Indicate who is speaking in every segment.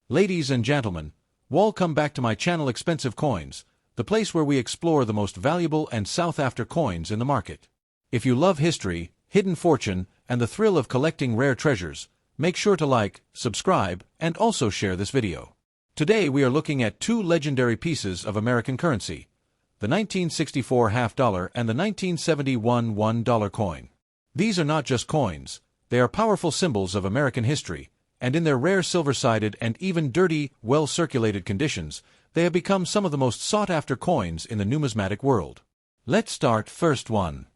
Speaker 1: Ladies and gentlemen, welcome back to my channel Expensive Coins, the place where we explore the most valuable and sought-after coins in the market. If you love history, hidden fortune, and the thrill of collecting rare treasures, make sure to like, subscribe, and also share this video. Today we are looking at two legendary pieces of American currency, the 1964 half-dollar and the 1971 $1 coin. These are not just coins, they are powerful symbols of American history, and in their rare silver-sided and even dirty, well-circulated conditions, they have become some of the most sought-after coins in the numismatic world. Let's start first one.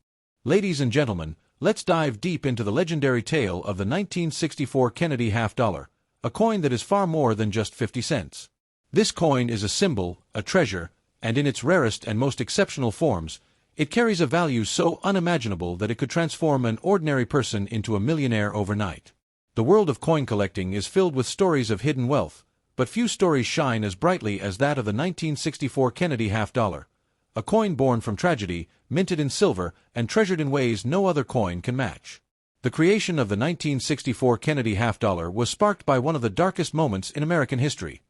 Speaker 1: Ladies and gentlemen, let's dive deep into the legendary tale of the 1964 Kennedy half-dollar, a coin that is far more than just 50 cents. This coin is a symbol, a treasure, and in its rarest and most exceptional forms, it carries a value so unimaginable that it could transform an ordinary person into a millionaire overnight. The world of coin collecting is filled with stories of hidden wealth, but few stories shine as brightly as that of the 1964 Kennedy half-dollar, a coin born from tragedy, minted in silver, and treasured in ways no other coin can match. The creation of the 1964 Kennedy half-dollar was sparked by one of the darkest moments in American history: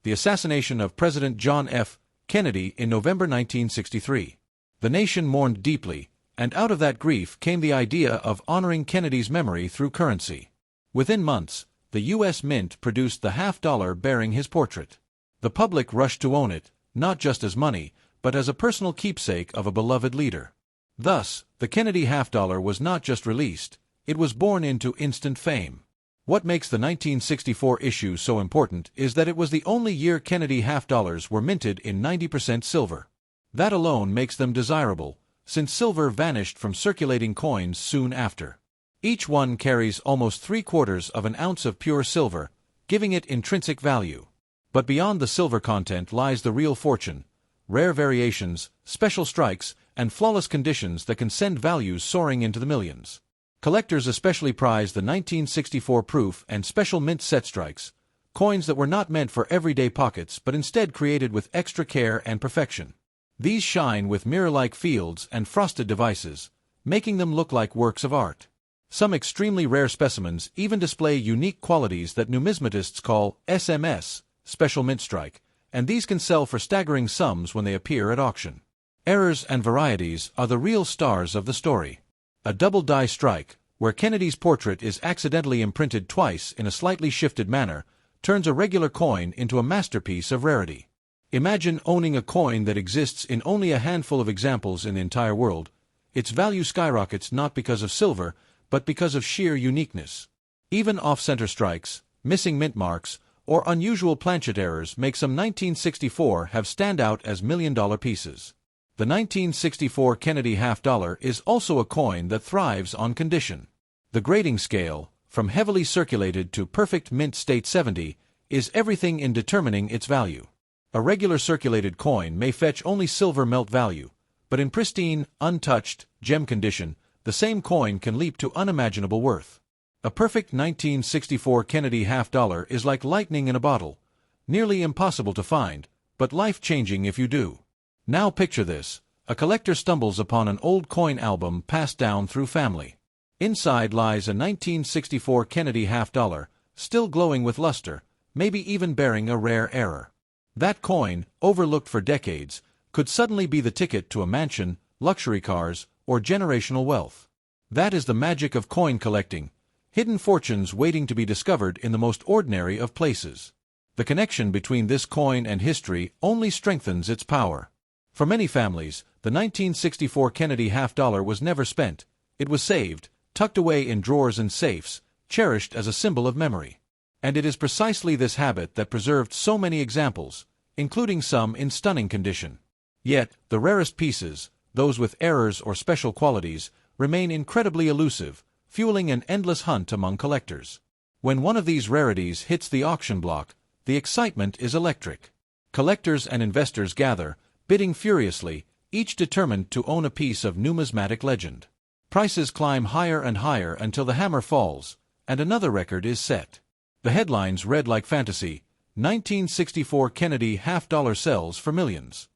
Speaker 1: the assassination of President John F. Kennedy in November 1963. The nation mourned deeply, and out of that grief came the idea of honoring Kennedy's memory through currency. Within months, the U.S. Mint produced the half-dollar bearing his portrait. The public rushed to own it, not just as money, but as a personal keepsake of a beloved leader. Thus, the Kennedy half-dollar was not just released, it was born into instant fame. What makes the 1964 issue so important is that it was the only year Kennedy half-dollars were minted in 90% silver. That alone makes them desirable, since silver vanished from circulating coins soon after. Each one carries almost 3/4 of an ounce of pure silver, giving it intrinsic value. But beyond the silver content lies the real fortune: rare variations, special strikes, and flawless conditions that can send values soaring into the millions. Collectors especially prize the 1964 proof and special mint set strikes, coins that were not meant for everyday pockets but instead created with extra care and perfection. These shine with mirror-like fields and frosted devices, making them look like works of art. Some extremely rare specimens even display unique qualities that numismatists call SMS, special mint strike, and these can sell for staggering sums when they appear at auction. Errors and varieties are the real stars of the story. A double die strike, where Kennedy's portrait is accidentally imprinted twice in a slightly shifted manner, turns a regular coin into a masterpiece of rarity. Imagine owning a coin that exists in only a handful of examples in the entire world. Its value skyrockets not because of silver, but because of sheer uniqueness. Even off-center strikes, missing mint marks, or unusual planchet errors make some 1964 have stand out as million-dollar pieces. The 1964 Kennedy half-dollar is also a coin that thrives on condition. The grading scale, from heavily circulated to perfect mint state 70, is everything in determining its value. A regular circulated coin may fetch only silver melt value, but in pristine, untouched, gem condition, the same coin can leap to unimaginable worth. A perfect 1964 Kennedy half-dollar is like lightning in a bottle, nearly impossible to find, but life-changing if you do. Now picture this: a collector stumbles upon an old coin album passed down through family. Inside lies a 1964 Kennedy half-dollar, still glowing with luster, maybe even bearing a rare error. That coin, overlooked for decades, could suddenly be the ticket to a mansion, luxury cars, or generational wealth. That is the magic of coin collecting: hidden fortunes waiting to be discovered in the most ordinary of places. The connection between this coin and history only strengthens its power. For many families, the 1964 Kennedy half-dollar was never spent. It was saved, tucked away in drawers and safes, cherished as a symbol of memory. And it is precisely this habit that preserved so many examples, including some in stunning condition. Yet, the rarest pieces, those with errors or special qualities, remain incredibly elusive, fueling an endless hunt among collectors. When one of these rarities hits the auction block, the excitement is electric. Collectors and investors gather, bidding furiously, each determined to own a piece of numismatic legend. Prices climb higher and higher until the hammer falls, and another record is set. The headlines read like fantasy: 1964 Kennedy half-dollar sells for millions.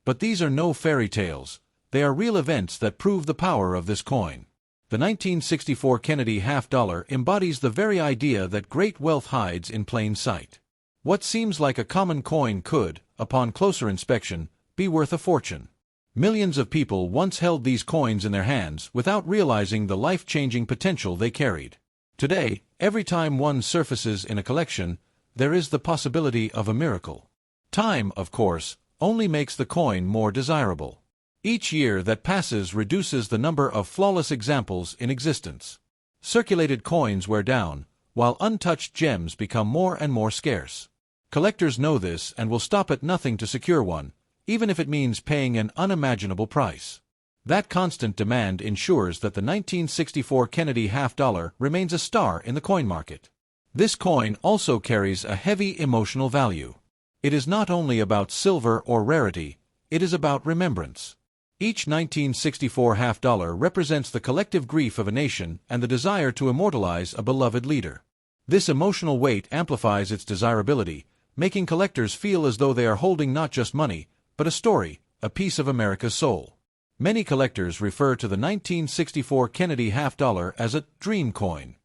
Speaker 1: But these are no fairy tales. They are real events that prove the power of this coin. The 1964 Kennedy half-dollar embodies the very idea that great wealth hides in plain sight. What seems like a common coin could, upon closer inspection, be worth a fortune. Millions of people once held these coins in their hands without realizing the life-changing potential they carried. Today, every time one surfaces in a collection, there is the possibility of a miracle. Time, of course, only makes the coin more desirable. Each year that passes reduces the number of flawless examples in existence. Circulated coins wear down, while untouched gems become more and more scarce. Collectors know this and will stop at nothing to secure one, even if it means paying an unimaginable price. That constant demand ensures that the 1964 Kennedy half-dollar remains a star in the coin market. This coin also carries a heavy emotional value. It is not only about silver or rarity, it is about remembrance. Each 1964 half-dollar represents the collective grief of a nation and the desire to immortalize a beloved leader. This emotional weight amplifies its desirability, making collectors feel as though they are holding not just money, but a story, a piece of America's soul. Many collectors refer to the 1964 Kennedy half-dollar as a dream coin.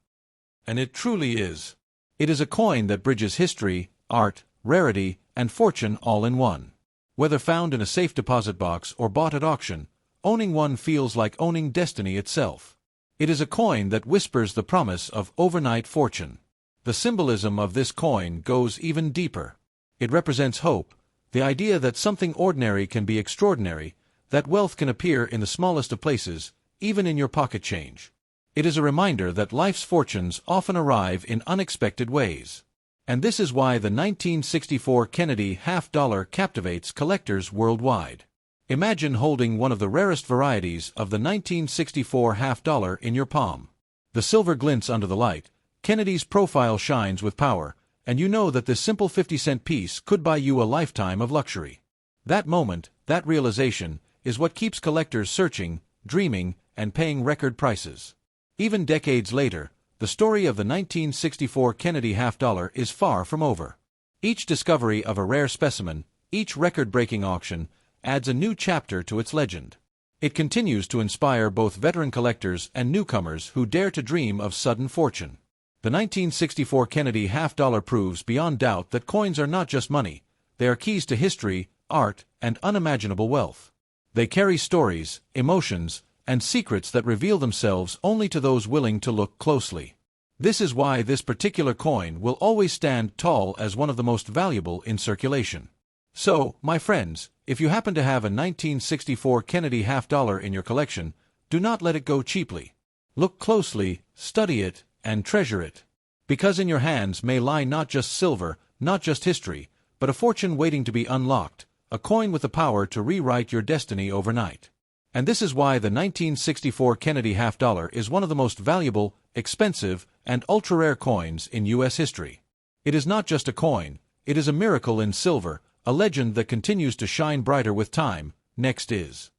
Speaker 1: And it truly is. It is a coin that bridges history, art, rarity, and fortune all in one. Whether found in a safe deposit box or bought at auction, owning one feels like owning destiny itself. It is a coin that whispers the promise of overnight fortune. The symbolism of this coin goes even deeper. It represents hope, the idea that something ordinary can be extraordinary, that wealth can appear in the smallest of places, even in your pocket change. It is a reminder that life's fortunes often arrive in unexpected ways. And this is why the 1964 Kennedy half-dollar captivates collectors worldwide. Imagine holding one of the rarest varieties of the 1964 half-dollar in your palm. The silver glints under the light, Kennedy's profile shines with power, and you know that this simple 50-cent piece could buy you a lifetime of luxury. That moment, that realization, is what keeps collectors searching, dreaming, and paying record prices. Even decades later, the story of the 1964 Kennedy half-dollar is far from over. Each discovery of a rare specimen, each record-breaking auction, adds a new chapter to its legend. It continues to inspire both veteran collectors and newcomers who dare to dream of sudden fortune. The 1964 Kennedy half-dollar proves beyond doubt that coins are not just money, they are keys to history, art, and unimaginable wealth. They carry stories, emotions, and secrets that reveal themselves only to those willing to look closely. This is why this particular coin will always stand tall as one of the most valuable in circulation. So, my friends, if you happen to have a 1964 Kennedy half-dollar in your collection, do not let it go cheaply. Look closely, study it, and treasure it. Because in your hands may lie not just silver, not just history, but a fortune waiting to be unlocked, a coin with the power to rewrite your destiny overnight. And this is why the 1964 Kennedy half-dollar is one of the most valuable, expensive, and ultra-rare coins in U.S. history. It is not just a coin, it is a miracle in silver, a legend that continues to shine brighter with time. Next is.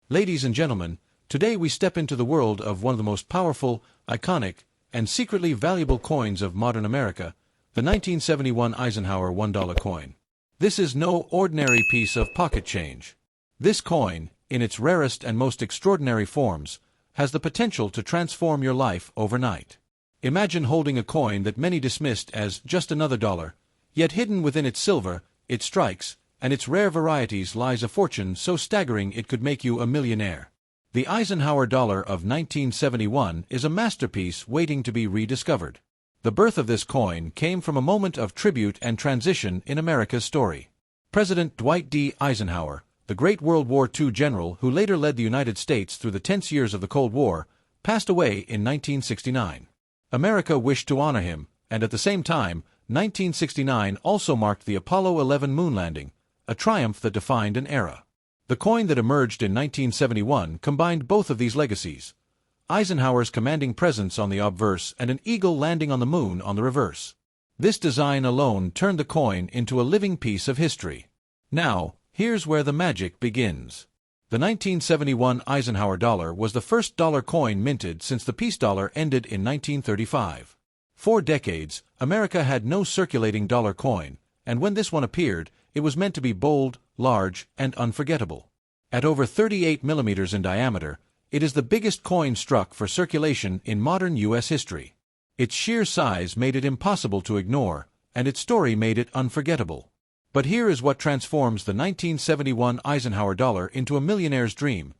Speaker 1: Ladies and gentlemen, today we step into the world of one of the most powerful, iconic, and secretly valuable coins of modern America, the 1971 Eisenhower $1 coin. This is no ordinary piece of pocket change. This coin, in its rarest and most extraordinary forms, has the potential to transform your life overnight. Imagine holding a coin that many dismissed as just another dollar, yet hidden within its silver, its strikes, and its rare varieties lies a fortune so staggering it could make you a millionaire. The Eisenhower dollar of 1971 is a masterpiece waiting to be rediscovered. The birth of this coin came from a moment of tribute and transition in America's story. President Dwight D. Eisenhower, the great World War II general who later led the United States through the tense years of the Cold War, passed away in 1969. America wished to honor him, and at the same time, 1969 also marked the Apollo 11 moon landing, a triumph that defined an era. The coin that emerged in 1971 combined both of these legacies: Eisenhower's commanding presence on the obverse and an eagle landing on the moon on the reverse. This design alone turned the coin into a living piece of history. Now, here's where the magic begins. The 1971 Eisenhower dollar was the first dollar coin minted since the peace dollar ended in 1935. For decades, America had no circulating dollar coin, and when this one appeared, it was meant to be bold, large, and unforgettable. At over 38 millimeters in diameter, it is the biggest coin struck for circulation in modern U.S. history. Its sheer size made it impossible to ignore, and its story made it unforgettable. But here is what transforms the 1971 Eisenhower dollar into a millionaire's dream: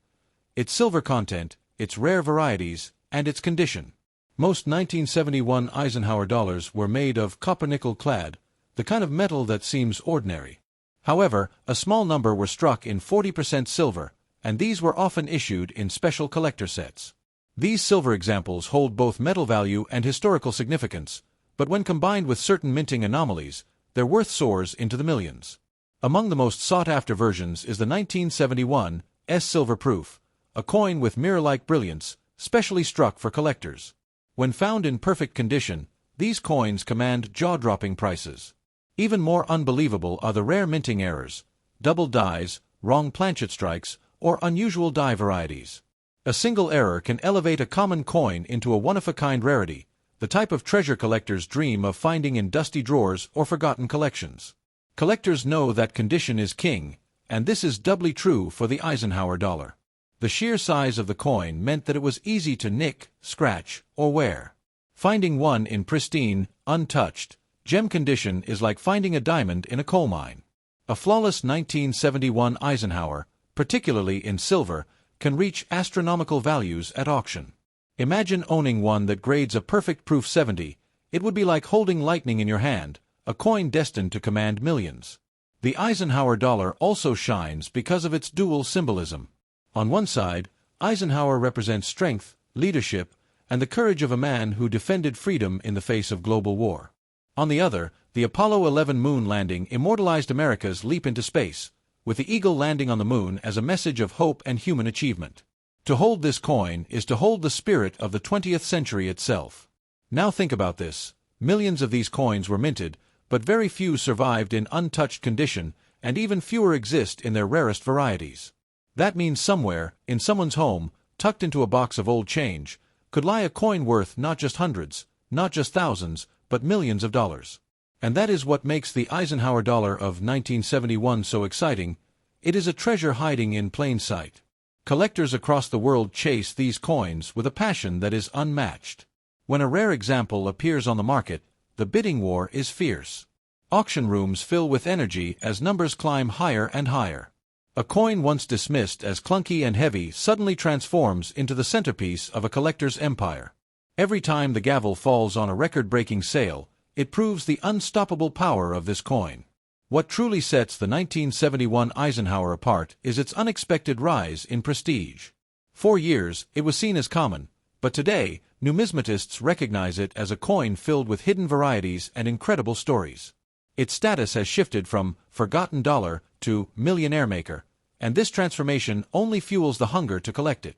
Speaker 1: its silver content, its rare varieties, and its condition. Most 1971 Eisenhower dollars were made of copper-nickel clad, the kind of metal that seems ordinary. However, a small number were struck in 40% silver, and these were often issued in special collector sets. These silver examples hold both metal value and historical significance, but when combined with certain minting anomalies, their worth soars into the millions. Among the most sought-after versions is the 1971 S Silver Proof, a coin with mirror-like brilliance, specially struck for collectors. When found in perfect condition, these coins command jaw-dropping prices. Even more unbelievable are the rare minting errors, double dies, wrong planchet strikes, or unusual die varieties. A single error can elevate a common coin into a one-of-a-kind rarity, the type of treasure collectors dream of finding in dusty drawers or forgotten collections. Collectors know that condition is king, and this is doubly true for the Eisenhower dollar. The sheer size of the coin meant that it was easy to nick, scratch, or wear. Finding one in pristine, untouched, gem condition is like finding a diamond in a coal mine. A flawless 1971 Eisenhower, particularly in silver, can reach astronomical values at auction. Imagine owning one that grades a perfect proof 70. It would be like holding lightning in your hand, a coin destined to command millions. The Eisenhower dollar also shines because of its dual symbolism. On one side, Eisenhower represents strength, leadership, and the courage of a man who defended freedom in the face of global war. On the other, the Apollo 11 moon landing immortalized America's leap into space, with the eagle landing on the moon as a message of hope and human achievement. To hold this coin is to hold the spirit of the 20th century itself. Now think about this: millions of these coins were minted, but very few survived in untouched condition, and even fewer exist in their rarest varieties. That means somewhere, in someone's home, tucked into a box of old change, could lie a coin worth not just hundreds, not just thousands, but millions of dollars. And that is what makes the Eisenhower dollar of 1971 so exciting. It is a treasure hiding in plain sight. Collectors across the world chase these coins with a passion that is unmatched. When a rare example appears on the market, the bidding war is fierce. Auction rooms fill with energy as numbers climb higher and higher. A coin once dismissed as clunky and heavy suddenly transforms into the centerpiece of a collector's empire. Every time the gavel falls on a record-breaking sale, it proves the unstoppable power of this coin. What truly sets the 1971 Eisenhower apart is its unexpected rise in prestige. For years, it was seen as common, but today, numismatists recognize it as a coin filled with hidden varieties and incredible stories. Its status has shifted from forgotten dollar to millionaire maker, and this transformation only fuels the hunger to collect it.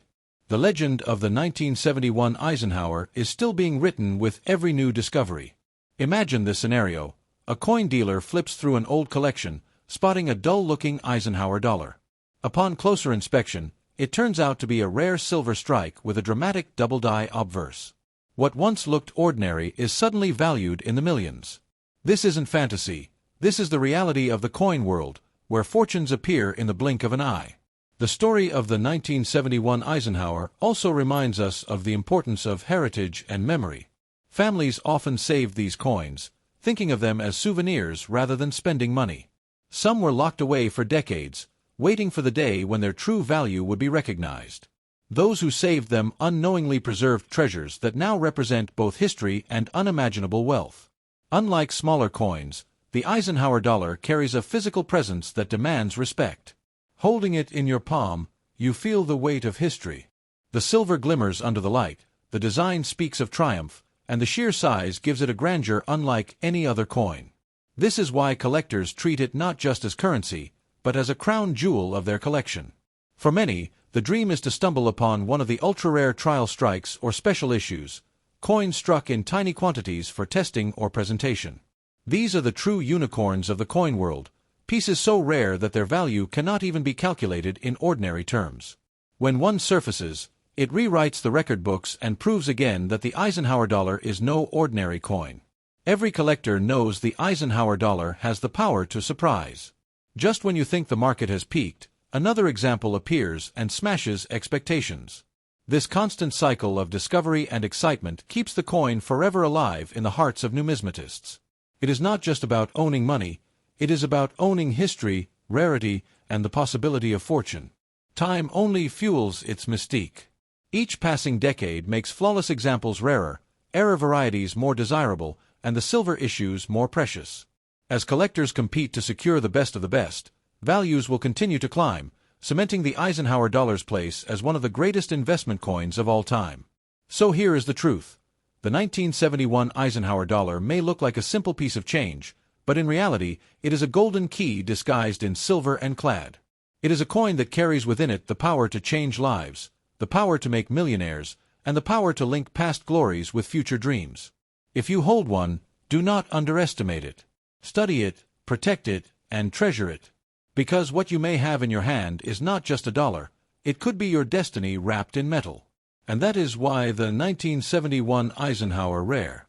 Speaker 1: The legend of the 1971 Eisenhower is still being written with every new discovery. Imagine this scenario: a coin dealer flips through an old collection, spotting a dull-looking Eisenhower dollar. Upon closer inspection, it turns out to be a rare silver strike with a dramatic double-die obverse. What once looked ordinary is suddenly valued in the millions. This isn't fantasy. This is the reality of the coin world, where fortunes appear in the blink of an eye. The story of the 1971 Eisenhower also reminds us of the importance of heritage and memory. Families often saved these coins, thinking of them as souvenirs rather than spending money. Some were locked away for decades, waiting for the day when their true value would be recognized. Those who saved them unknowingly preserved treasures that now represent both history and unimaginable wealth. Unlike smaller coins, the Eisenhower dollar carries a physical presence that demands respect. Holding it in your palm, you feel the weight of history. The silver glimmers under the light, the design speaks of triumph, and the sheer size gives it a grandeur unlike any other coin. This is why collectors treat it not just as currency, but as a crown jewel of their collection. For many, the dream is to stumble upon one of the ultra-rare trial strikes or special issues, coins struck in tiny quantities for testing or presentation. These are the true unicorns of the coin world, pieces so rare that their value cannot even be calculated in ordinary terms. When one surfaces, it rewrites the record books and proves again that the Eisenhower dollar is no ordinary coin. Every collector knows the Eisenhower dollar has the power to surprise. Just when you think the market has peaked, another example appears and smashes expectations. This constant cycle of discovery and excitement keeps the coin forever alive in the hearts of numismatists. It is not just about owning money, it is about owning history, rarity, and the possibility of fortune. Time only fuels its mystique. Each passing decade makes flawless examples rarer, rare varieties more desirable, and the silver issues more precious. As collectors compete to secure the best of the best, values will continue to climb, cementing the Eisenhower dollar's place as one of the greatest investment coins of all time. So here is the truth. The 1971 Eisenhower dollar may look like a simple piece of change, but in reality, it is a golden key disguised in silver and clad. It is a coin that carries within it the power to change lives, the power to make millionaires, and the power to link past glories with future dreams. If you hold one, do not underestimate it. Study it, protect it, and treasure it. Because what you may have in your hand is not just a dollar, it could be your destiny wrapped in metal. And that is why the 1971 Eisenhower rare.